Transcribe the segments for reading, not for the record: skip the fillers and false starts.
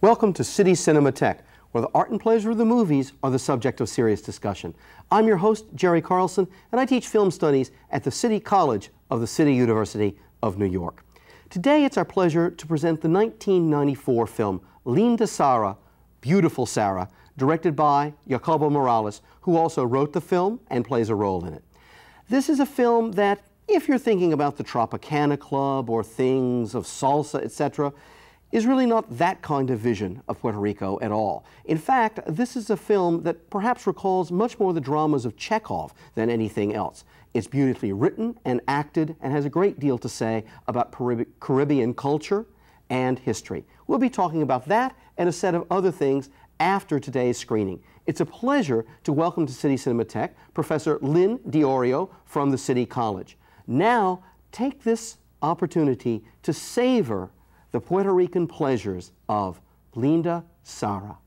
Welcome to City Cinematheque, where the art and pleasure of the movies are the subject of serious discussion. I'm your host, Jerry Carlson, and I teach film studies at the City College of the City University of New York. Today, it's our pleasure to present the 1994 film Lyn Di Sara, Beautiful Sara, directed by Jacobo Morales, who also wrote the film and plays a role in it. This is a film that, if you're thinking about the Tropicana Club or things of salsa, etc., is really not that kind of vision of Puerto Rico at all. In fact, this is a film that perhaps recalls much more the dramas of Chekhov than anything else. It's beautifully written and acted and has a great deal to say about Caribbean culture and history. We'll be talking about that and a set of other things after today's screening. It's a pleasure to welcome to City Cinematheque Professor Lyn Di Iorio from the City College. Now, take this opportunity to savor the Puerto Rican pleasures of Lyn Di Sara.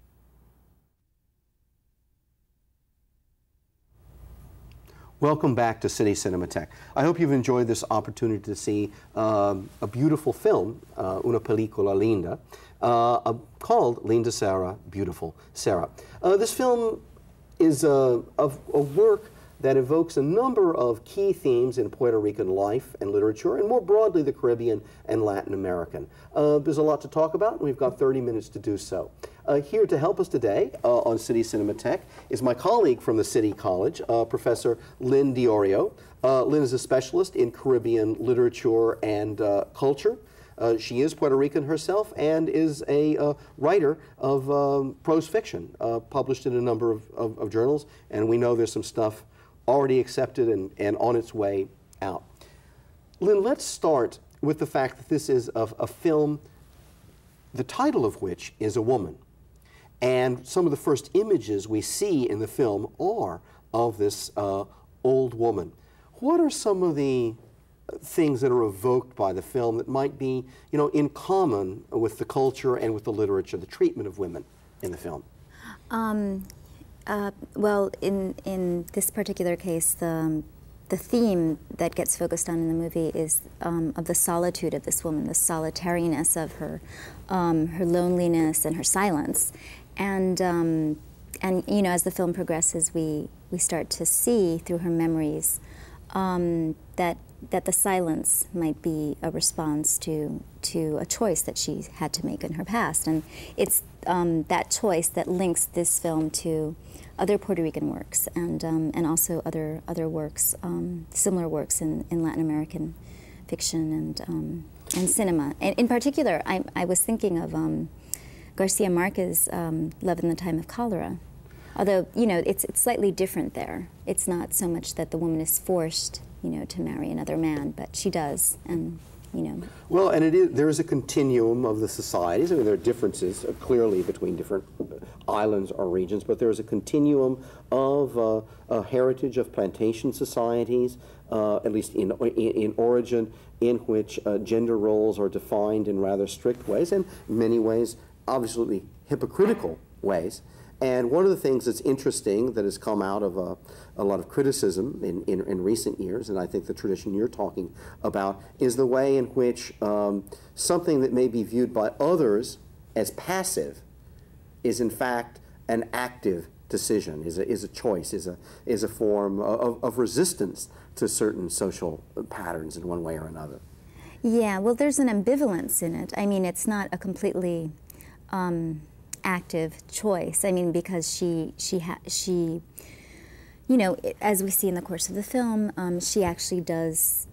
Welcome back to City Cinematheque. I hope you've enjoyed this opportunity to see a beautiful film, una película linda, called Lyn Di Sara, Beautiful Sara. This film is a work that evokes a number of key themes in Puerto Rican life and literature, and more broadly the Caribbean and Latin American. There's a lot to talk about, and we've got 30 minutes to do so. Here to help us today on City Cinematheque is my colleague from the City College, Professor Lyn Di Iorio. Lyn is a specialist in Caribbean literature and culture. She is Puerto Rican herself and is a writer of prose fiction, published in a number of journals, and we know there's some stuff already accepted and on its way out. Lyn, let's start with the fact that this is a film, the title of which is a woman. And some of the first images we see in the film are of this old woman. What are some of the things that are evoked by the film that might be, in common with the culture and with the literature, the treatment of women in the film? Well, in this particular case, the theme that gets focused on in the movie is of the solitude of this woman, the solitariness of her, her loneliness and her silence, and as the film progresses, we start to see through her memories that the silence might be a response to a choice that she had to make in her past, and it's that choice that links this film to other Puerto Rican works and also other works, similar works in Latin American fiction and cinema. And in particular, I was thinking of Garcia Marquez's Love in the Time of Cholera. Although, it's slightly different there. It's not so much that the woman is forced, to marry another man, but she does, and, Well, and there is a continuum of the societies. I mean, there are differences, clearly, between different islands or regions, but there is a continuum of a heritage of plantation societies, at least in origin, in which gender roles are defined in rather strict ways, and in many ways, obviously hypocritical ways. And one of the things that's interesting that has come out of a lot of criticism in recent years, and I think the tradition you're talking about, is the way in which something that may be viewed by others as passive is in fact an active decision, is a choice, is a form of resistance to certain social patterns in one way or another. Yeah, well, there's an ambivalence in it. I mean, it's not a completely active choice. I mean, because she as we see in the course of the film, she actually does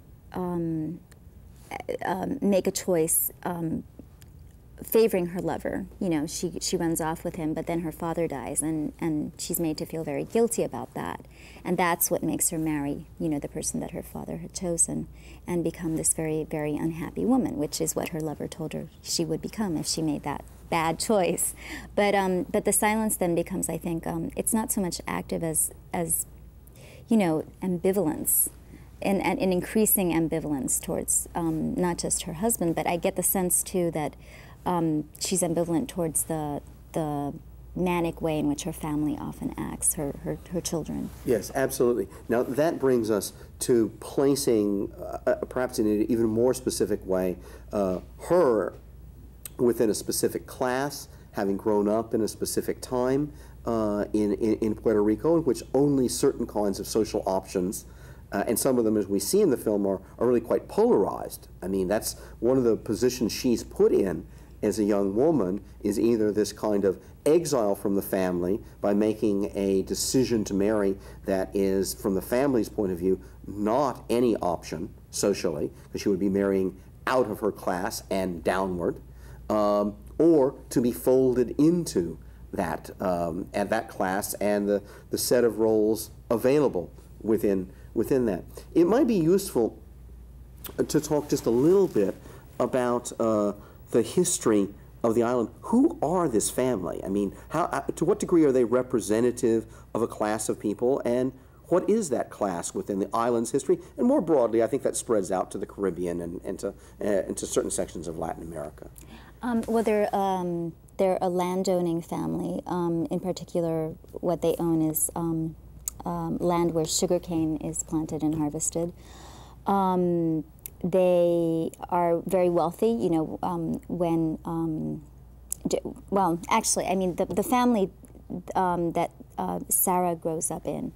make a choice favoring her lover. She runs off with him, but then her father dies, and she's made to feel very guilty about that. And that's what makes her marry, the person that her father had chosen, and become this very, very unhappy woman, which is what her lover told her she would become if she made that bad choice. But the silence then becomes, I think, it's not so much active as ambivalence, and an increasing ambivalence towards not just her husband, but I get the sense too that she's ambivalent towards the manic way in which her family often acts, her children. Yes, absolutely. Now that brings us to placing, perhaps in an even more specific way, her within a specific class, having grown up in a specific time in Puerto Rico, in which only certain kinds of social options, and some of them, as we see in the film, are really quite polarized. I mean, that's one of the positions she's put in as a young woman, is either this kind of exile from the family by making a decision to marry that is, from the family's point of view, not any option socially, because she would be marrying out of her class and downward, or to be folded into that and that class and the set of roles available within that. It might be useful to talk just a little bit about the history of the island. Who are this family? I mean, to what degree are they representative of a class of people, and what is that class within the island's history? And more broadly, I think that spreads out to the Caribbean and to certain sections of Latin America. Well, they're a land-owning family. In particular, what they own is land where sugarcane is planted and harvested. They are very wealthy. You know, well, actually, I mean, the family that Sara grows up in,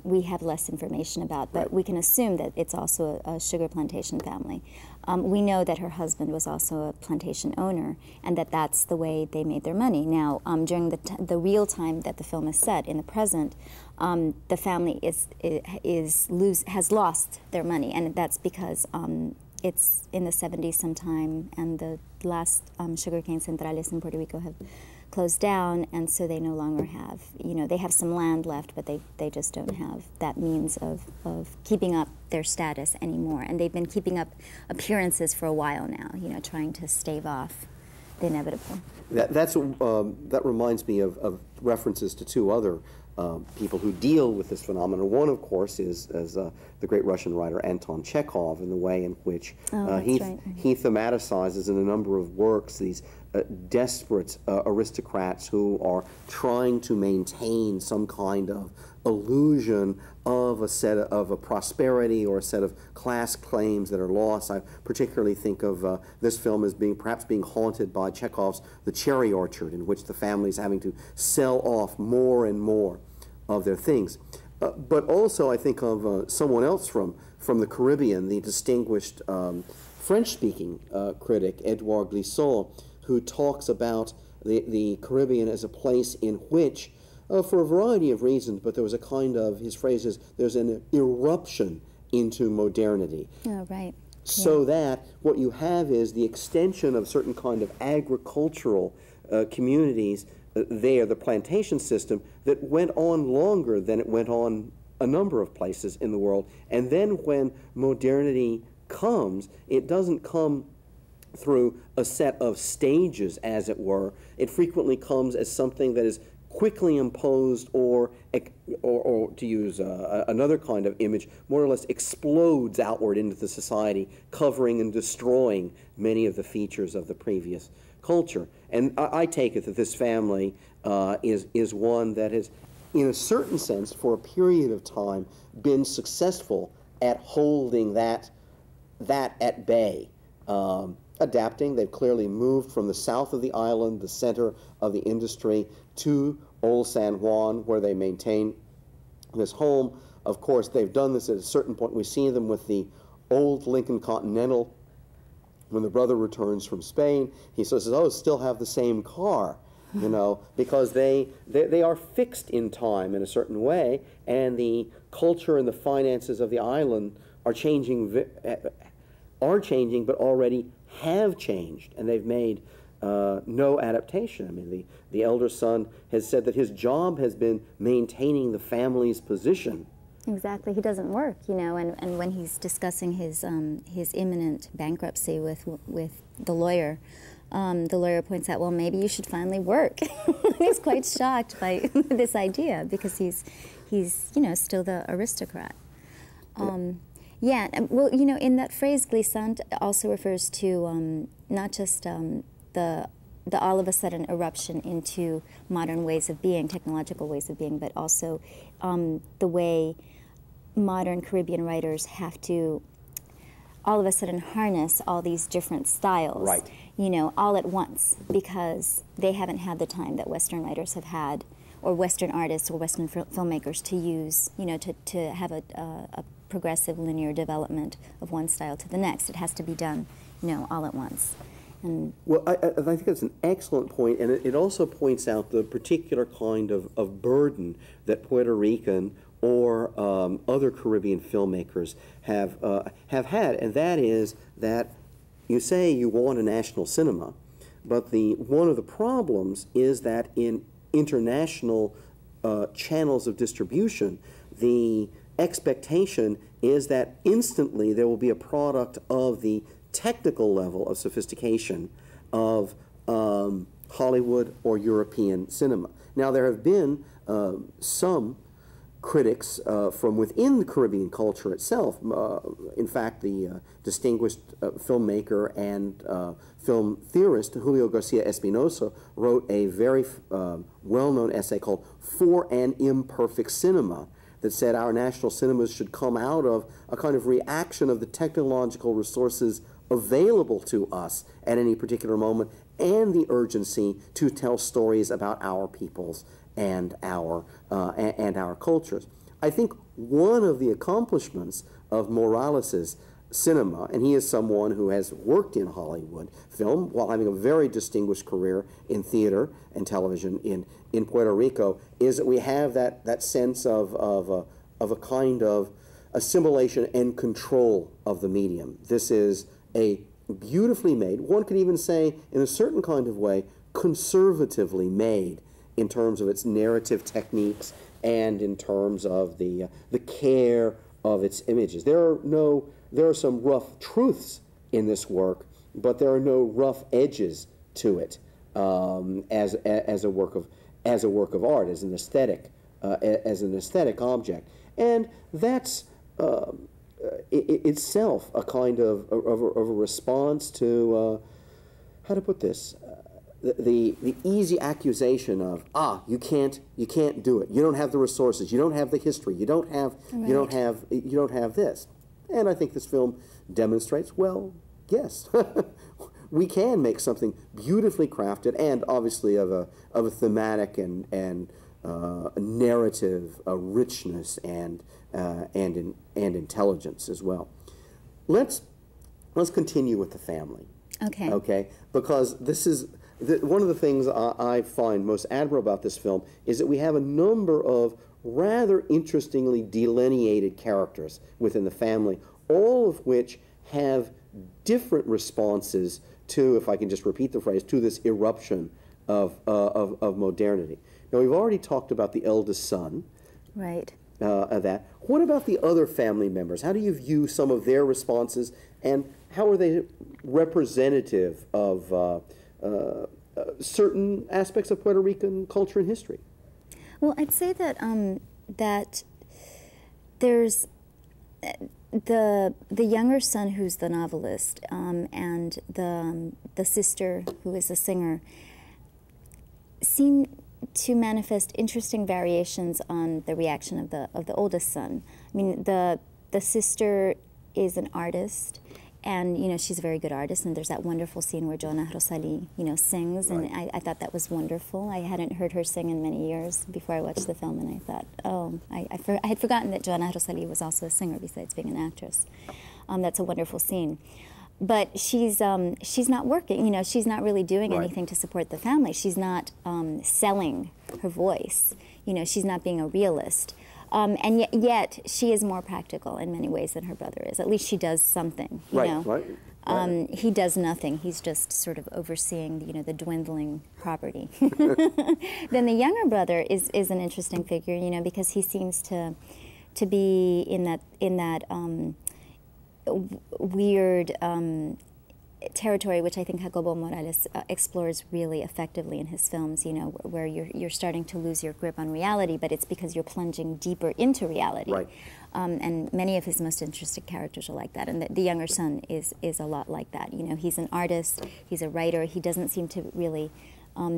we have less information about, but we can assume that it's also a sugar plantation family. We know that her husband was also a plantation owner, and that's the way they made their money. Now, during the real time that the film is set, in the present, the family has lost their money, and that's because it's in the 70s sometime, and the last sugarcane centrales in Puerto Rico have closed down, and so they no longer have, you know, they have some land left, but they just don't have that means of keeping up their status anymore. And they've been keeping up appearances for a while now, you know, trying to stave off the inevitable. That reminds me of references to two other people who deal with this phenomenon. One, of course, is the great Russian writer Anton Chekhov, in the way in which he thematicizes in a number of works these desperate aristocrats who are trying to maintain some kind of illusion of a prosperity or a set of class claims that are lost. I particularly think of this film as perhaps being haunted by Chekhov's The Cherry Orchard, in which the family is having to sell off more and more of their things. But also I think of someone else from the Caribbean, the distinguished French-speaking critic, Edouard Glissant, who talks about the Caribbean as a place in which, for a variety of reasons, but there was a kind of, his phrase is, there's an eruption into modernity. Oh, right. So that what you have is the extension of certain kind of agricultural communities there, the plantation system, that went on longer than it went on a number of places in the world. And then when modernity comes, it doesn't come through a set of stages, as it were. It frequently comes as something that is quickly imposed, or to use another kind of image, more or less explodes outward into the society, covering and destroying many of the features of the previous culture. And I take it that this family is one that has, in a certain sense, for a period of time, been successful at holding that at bay. Adapting, they've clearly moved from the south of the island, the center of the industry, to Old San Juan, where they maintain this home. Of course, they've done this at a certain point. We see them with the old Lincoln Continental. When the brother returns from Spain, he says, "Oh, still have the same car," you know, because they are fixed in time in a certain way, and the culture and the finances of the island are changing, but already have changed, and they've made no adaptation. I mean, the elder son has said that his job has been maintaining the family's position. Exactly. He doesn't work, you know, and when he's discussing his imminent bankruptcy with the lawyer points out, well, maybe you should finally work. He's quite shocked by this idea, because he's you know, still the aristocrat. Yeah, well, you know, in that phrase, glissant also refers to not just the all of a sudden eruption into modern ways of being, technological ways of being, but also the way modern Caribbean writers have to all of a sudden harness all these different styles. Right. you know, all at once, because they haven't had the time that Western writers have had, or Western artists or Western filmmakers to use, you know, to have a progressive linear development of one style to the next. It has to be done, you know, all at once. And well, I think that's an excellent point, and it also points out the particular kind of burden that Puerto Rican or other Caribbean filmmakers have had, and that is that you say you want a national cinema, but one of the problems is that in international channels of distribution, the expectation is that instantly there will be a product of the technical level of sophistication of Hollywood or European cinema. Now, there have been some critics from within the Caribbean culture itself. In fact, the distinguished filmmaker and film theorist Julio Garcia Espinosa wrote a very well-known essay called For an Imperfect Cinema, that said our national cinemas should come out of a kind of reaction of the technological resources available to us at any particular moment, and the urgency to tell stories about our peoples and our cultures. I think one of the accomplishments of Morales's cinema, and he is someone who has worked in Hollywood film while having a very distinguished career in theater and television in Puerto Rico, is that we have that sense of a kind of assimilation and control of the medium. This is a beautifully made, one could even say in a certain kind of way, conservatively made in terms of its narrative techniques and in terms of the care of its images. There are some rough truths in this work, but there are no rough edges to it as a work of art, as an aesthetic object, and that's itself a kind of a response to how to put this. The easy accusation of you can't do it, you don't have the resources, you don't have the history, you don't have this. And I think this film demonstrates, well, yes, we can make something beautifully crafted and obviously of a thematic and narrative richness and intelligence as well. Let's continue with the family. Okay. Okay, because this is one of the things I find most admirable about this film is that we have a number of rather interestingly delineated characters within the family, all of which have different responses to, if I can just repeat the phrase, to this eruption of modernity. Now, we've already talked about the eldest son. Right. Of that. What about the other family members? How do you view some of their responses, and how are they representative of certain aspects of Puerto Rican culture and history? Well, I'd say that that there's the younger son who's the novelist, and the sister who is a singer seem to manifest interesting variations on the reaction of the oldest son. I mean, the sister is an artist, and you know she's a very good artist. And there's that wonderful scene where Joana Rosalí, you know, sings, right. And I thought that was wonderful. I hadn't heard her sing in many years before I watched the film, and I thought, oh, I had forgotten that Joana Rosalí was also a singer besides being an actress. That's a wonderful scene. But she's not working, you know, she's not really doing right. anything to support the family. She's not selling her voice, you know, she's not being a realist. And yet she is more practical in many ways than her brother is. At least she does something, you know. Right. He does nothing. He's just sort of overseeing, you know, the dwindling property. Then the younger brother is an interesting figure, you know, because he seems to be in that weird territory, which I think Jacobo Morales explores really effectively in his films, you know, where you're starting to lose your grip on reality, but it's because you're plunging deeper into reality. Right. And many of his most interesting characters are like that, and the younger son is a lot like that. You know, he's an artist, he's a writer, he doesn't seem to really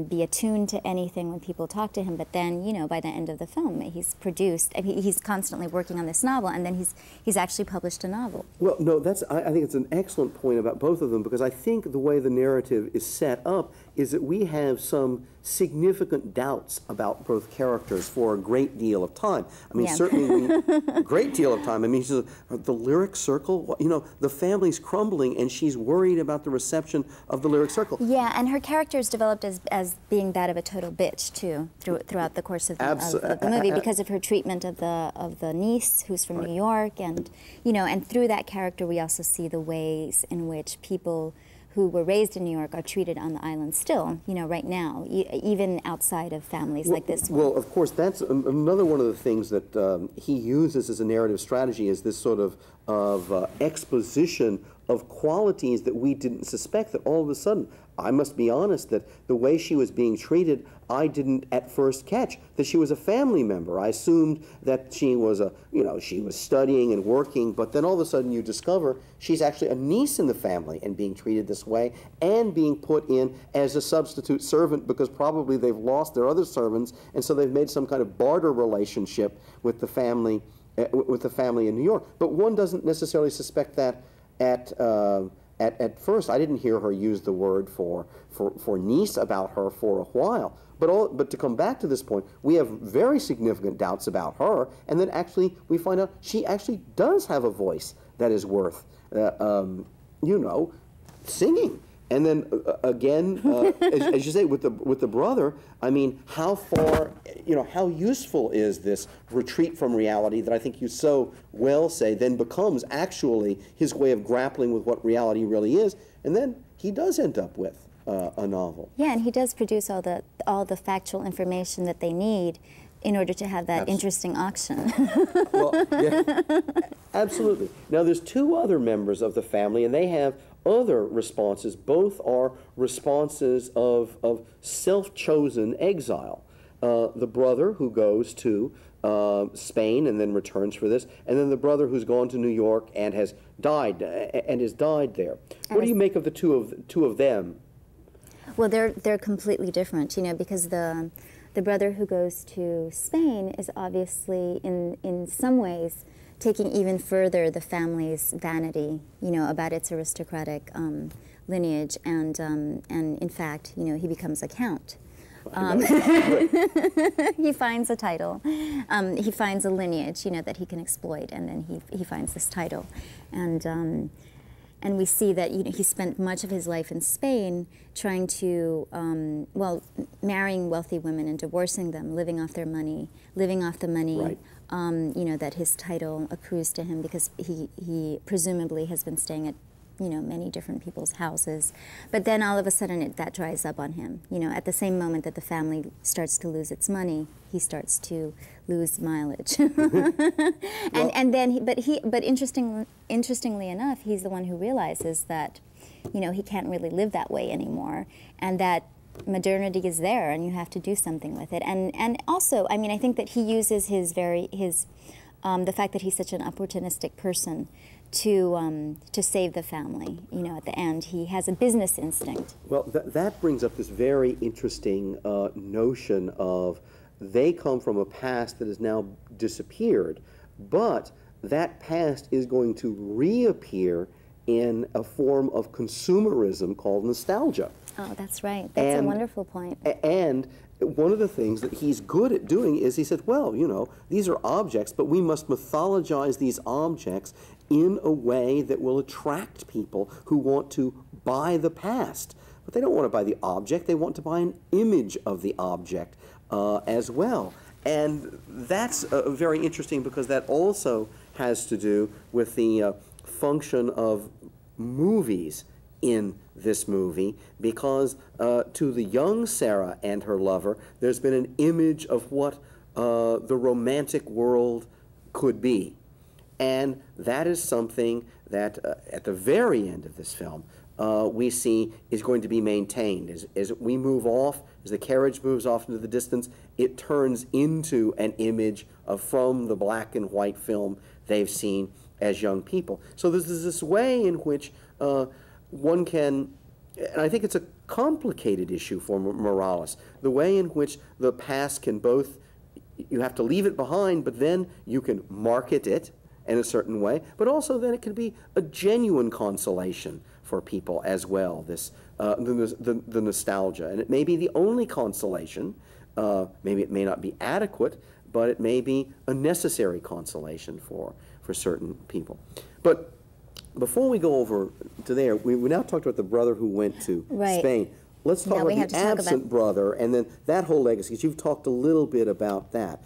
be attuned to anything when people talk to him. But then, you know, by the end of the film, he's produced. I mean, he's constantly working on this novel, and then he's actually published a novel. Well, no, I think it's an excellent point about both of them, because I think the way the narrative is set up is that we have some significant doubts about both characters for a great deal of time. I mean, certainly a great deal of time. I mean, the lyric circle, you know, the family's crumbling, and she's worried about the reception of the lyric circle. Yeah, and her character is developed as being that of a total bitch, too, throughout the course of the movie, because of her treatment of the niece, who's from New York, and, you know, and through that character we also see the ways in which people who were raised in New York are treated on the island still, you know, right now, even outside of families like this one. Well, of course, that's another one of the things that he uses as a narrative strategy, is this sort of exposition of qualities that we didn't suspect, that all of a sudden, I must be honest, that the way she was being treated, I didn't at first catch that she was a family member. I assumed that she was she was studying and working, but then all of a sudden you discover she's actually a niece in the family and being treated this way and being put in as a substitute servant because probably they've lost their other servants, and so they've made some kind of barter relationship with the family in New York. But one doesn't necessarily suspect that at first. I didn't hear her use the word for niece about her for a while. But to come back to this point, we have very significant doubts about her, and then actually we find out she actually does have a voice that is worth, singing. And then again, as you say, with the brother, I mean, how far, how useful is this retreat from reality that I think you so well say then becomes actually his way of grappling with what reality really is, and then he does end up with a novel. Yeah, and he does produce all the factual information that they need in order to have that interesting auction. Well, yeah, absolutely. Now, there's two other members of the family, and they have other responses. Both are responses of self-chosen exile. The brother who goes to Spain and then returns for this, and then the brother who's gone to New York and has died there. What do you make of the two of them? Well, they're completely different, because the brother who goes to Spain is obviously in some ways taking even further the family's vanity, about its aristocratic lineage, and in fact, he becomes a count. He finds a title. He finds a lineage, that he can exploit, and then he finds this title, and we see that he spent much of his life in Spain trying to, marrying wealthy women and divorcing them, living off their money, living off the money. Right. That his title accrues to him because he presumably has been staying at many different people's houses. But then all of a sudden that dries up on him. At the same moment that the family starts to lose its money, he starts to lose mileage. But interestingly enough, he's the one who realizes that he can't really live that way anymore, and that modernity is there and you have to do something with it. And also, I think that he uses the fact that he's such an opportunistic person to save the family. At the end, he has a business instinct. Well, that brings up this very interesting notion of they come from a past that has now disappeared, but that past is going to reappear in a form of consumerism called nostalgia. Oh, that's right. That's a wonderful point. And one of the things that he's good at doing is he said, well, these are objects, but we must mythologize these objects in a way that will attract people who want to buy the past. But they don't want to buy the object, they want to buy an image of the object as well. And that's very interesting because that also has to do with the function of movies in this movie, because to the young Sara and her lover, there's been an image of what the romantic world could be. And that is something that at the very end of this film, we see is going to be maintained. As we move off, as the carriage moves off into the distance, it turns into an image from the black and white film they've seen as young people. So there's this way in which one can, and I think it's complicated issue for Morales. The way in which the past can both, you have to leave it behind, but then you can market it in a certain way, but also then it can be a genuine consolation for people as well, this, the nostalgia. And it may be the only consolation, maybe it may not be adequate, but it may be a necessary consolation for certain people. But before we go over to there, we now talked about the brother who went to Spain. Let's talk about the absent brother and then that whole legacy, because you've talked a little bit about that.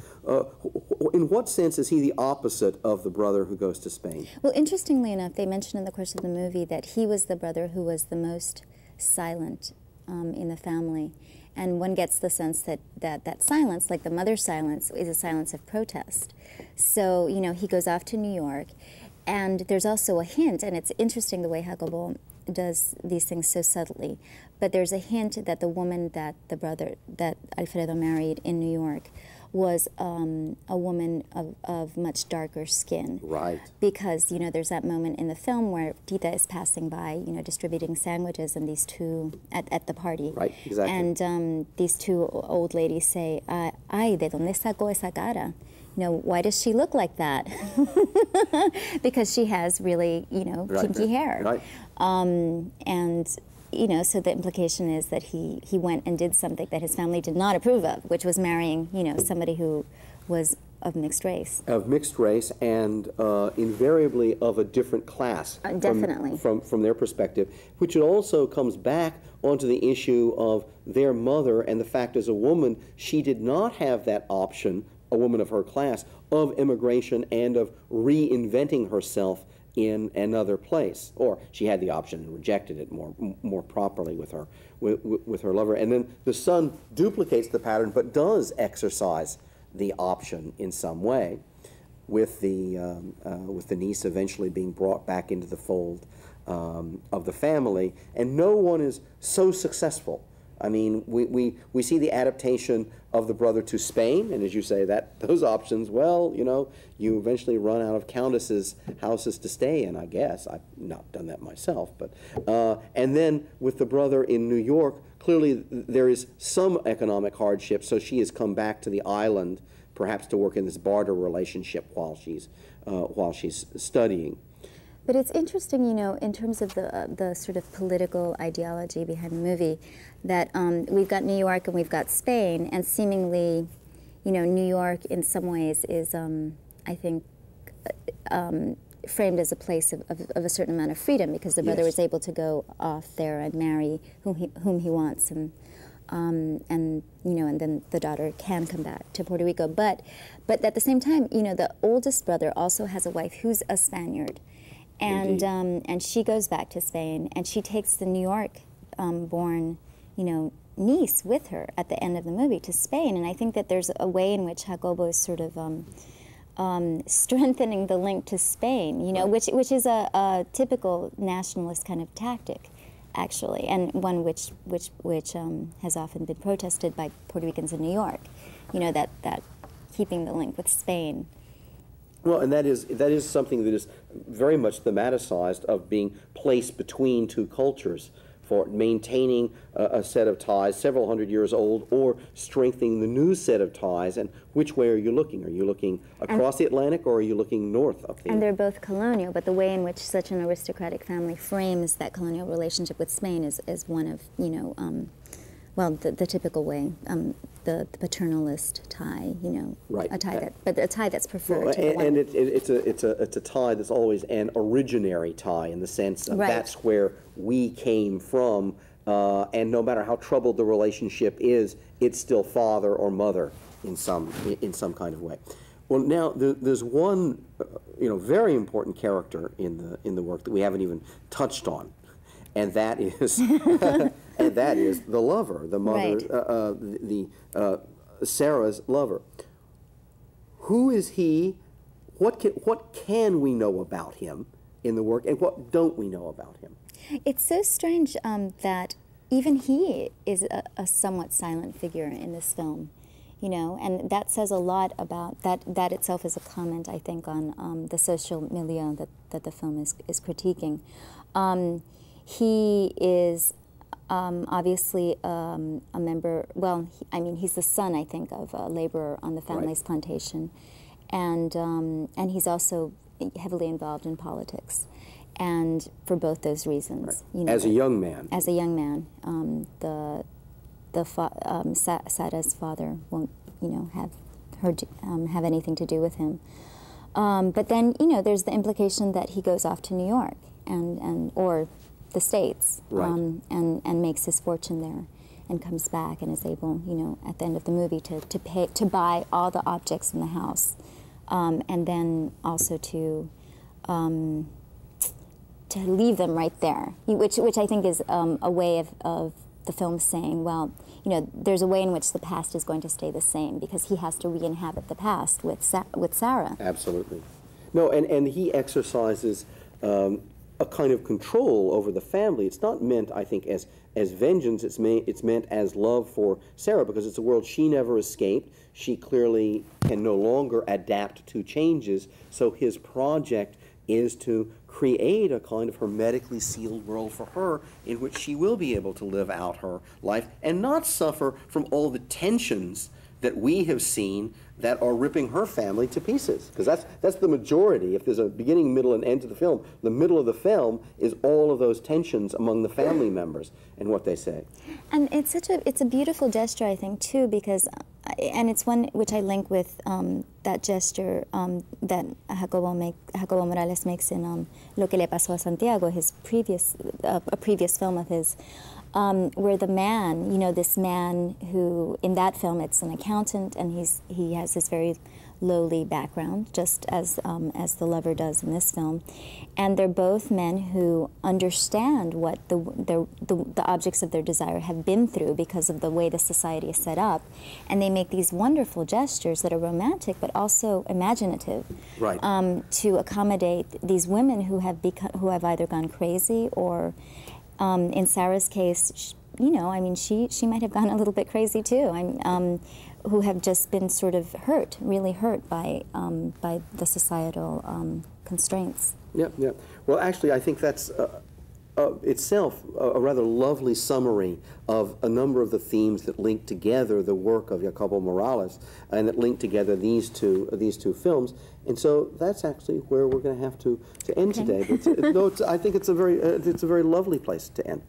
In what sense is he the opposite of the brother who goes to Spain? Well, interestingly enough, they mentioned in the course of the movie that he was the brother who was the most silent in the family. And one gets the sense that silence, like the mother's silence, is a silence of protest. So, you know, he goes off to New York, and there's also a hint, and it's interesting the way Jacobo does these things so subtly, but there's a hint that the woman that that Alfredo married in New York was a woman of much darker skin. Right. Because, you know, there's that moment in the film where Tita is passing by, you know, distributing sandwiches, and these two, at the party. Right, exactly. And these two old ladies say, ay, ¿de dónde sacó esa cara? You know, why does she look like that? Because she has really, you know, kinky hair. Right. And, you know, so the implication is that he went and did something that his family did not approve of, which was marrying, you know, somebody who was of mixed race. Of mixed race, and invariably of a different class. Definitely. From their perspective, which it also comes back onto the issue of their mother and the fact as a woman, she did not have that option, a woman of her class, of immigration and of reinventing herself in another place, or she had the option and rejected it more properly with her lover. And then the son duplicates the pattern, but does exercise the option in some way, with the niece eventually being brought back into the fold of the family. And no one is so successful. I mean, we see the adaptation of the brother to Spain, and as you say, that those options, well, you know, you eventually run out of countesses' houses to stay in, I guess. I've not done that myself, but and then with the brother in New York, clearly there is some economic hardship, so she has come back to the island, perhaps to work in this barter relationship while she's studying. But it's interesting, you know, in terms of the sort of political ideology behind the movie, that we've got New York and we've got Spain, and seemingly, you know, New York in some ways is, I think, framed as a place of a certain amount of freedom, because the brother is able to go off there and marry whom he wants, and you know, and then the daughter can come back to Puerto Rico. But at the same time, you know, the oldest brother also has a wife who's a Spaniard. And she goes back to Spain, and she takes the New York born, you know, niece with her at the end of the movie to Spain. And I think that there's a way in which Jacobo is sort of strengthening the link to Spain, you know, which is a typical nationalist kind of tactic, actually, and one which has often been protested by Puerto Ricans in New York, you know, that keeping the link with Spain. Well, and that is something that is very much thematicized, of being placed between two cultures, for maintaining a set of ties several hundred years old, or strengthening the new set of ties. And which way are you looking? Are you looking across the Atlantic, or are you looking north of the And they're both colonial, but the way in which such an aristocratic family frames that colonial relationship with Spain is one of, you know, well, the typical way, the paternalist tie, you know, right. A tie but a tie that's preferred. Well, to the one. And it's a tie that's always an originary tie, in the sense that that's where we came from, and no matter how troubled the relationship is, it's still father or mother in some kind of way. Well, now there's one, you know, very important character in the work that we haven't even touched on, and that is the lover, the mother, Sara's lover. Who is he? What can we know about him in the work, and what don't we know about him? It's so strange that even he is a somewhat silent figure in this film, you know, and that says a lot about that itself is a comment, I think, on the social milieu that the film is critiquing. He is obviously a member, well, I mean, he's the son, I think, of a laborer on the family's plantation. And he's also heavily involved in politics. And for both those reasons. Right. You know, as a young man. As a young man, Sara's father won't, you know, have anything to do with him. But then, you know, there's the implication that he goes off to New York or the States, right. And makes his fortune there, and comes back and is able, you know, at the end of the movie to buy all the objects in the house, and then also to leave them right there, which I think is a way of the film saying, well, you know, there's a way in which the past is going to stay the same because he has to re-inhabit the past with Sara. Absolutely. No, and he exercises a kind of control over the family. It's not meant, I think, as vengeance. It's meant as love for Sara, because it's a world she never escaped. She clearly can no longer adapt to changes, so his project is to create a kind of hermetically sealed world for her in which she will be able to live out her life and not suffer from all the tensions that we have seen that are ripping her family to pieces. Because that's the majority. If there's a beginning, middle, and end to the film, the middle of the film is all of those tensions among the family members and what they say. And it's a beautiful gesture, I think, too, because, and it's one which I link with that gesture that Jacobo Morales makes in Lo que le pasó a Santiago, his a previous film of his, where the man, you know, this man who, in that film, it's an accountant, and he has this very lowly background, just as the lover does in this film, and they're both men who understand what the objects of their desire have been through because of the way the society is set up, and they make these wonderful gestures that are romantic but also imaginative, right. To accommodate these women who have either gone crazy or. In Sara's case, you know, I mean, she might have gone a little bit crazy too. Who have just been sort of hurt, really hurt by the societal constraints. Yeah, yeah. Well, actually, I think that's itself a rather lovely summary of a number of the themes that link together the work of Jacobo Morales and that link together these two films. And so that's actually where we're going to have to end today. But I think it's a very lovely place to end.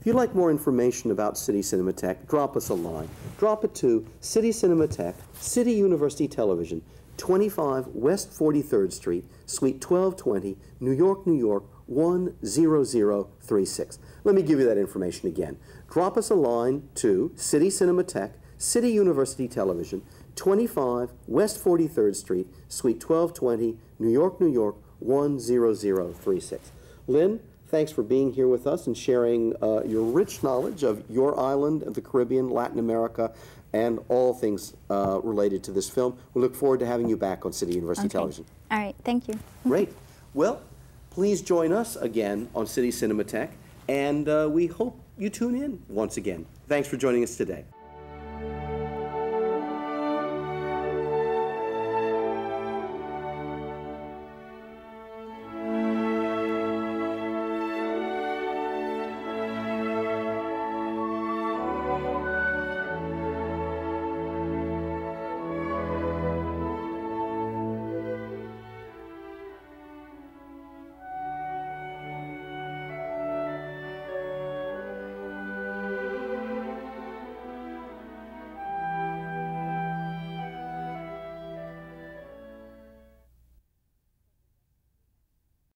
If you'd like more information about City Cinematheque, drop us a line. Drop it to City Cinematheque, City University Television, 25 West 43rd Street, Suite 1220, New York, New York, 10036. Let me give you that information again. Drop us a line to City Cinematheque, City University Television, 25 West 43rd Street, Suite 1220, New York, New York, 10036. Lyn, thanks for being here with us and sharing your rich knowledge of your island, the Caribbean, Latin America, and all things related to this film. We look forward to having you back on City University Television. All right, thank you. Great. Well, please join us again on City Cinematheque, and we hope you tune in once again. Thanks for joining us today.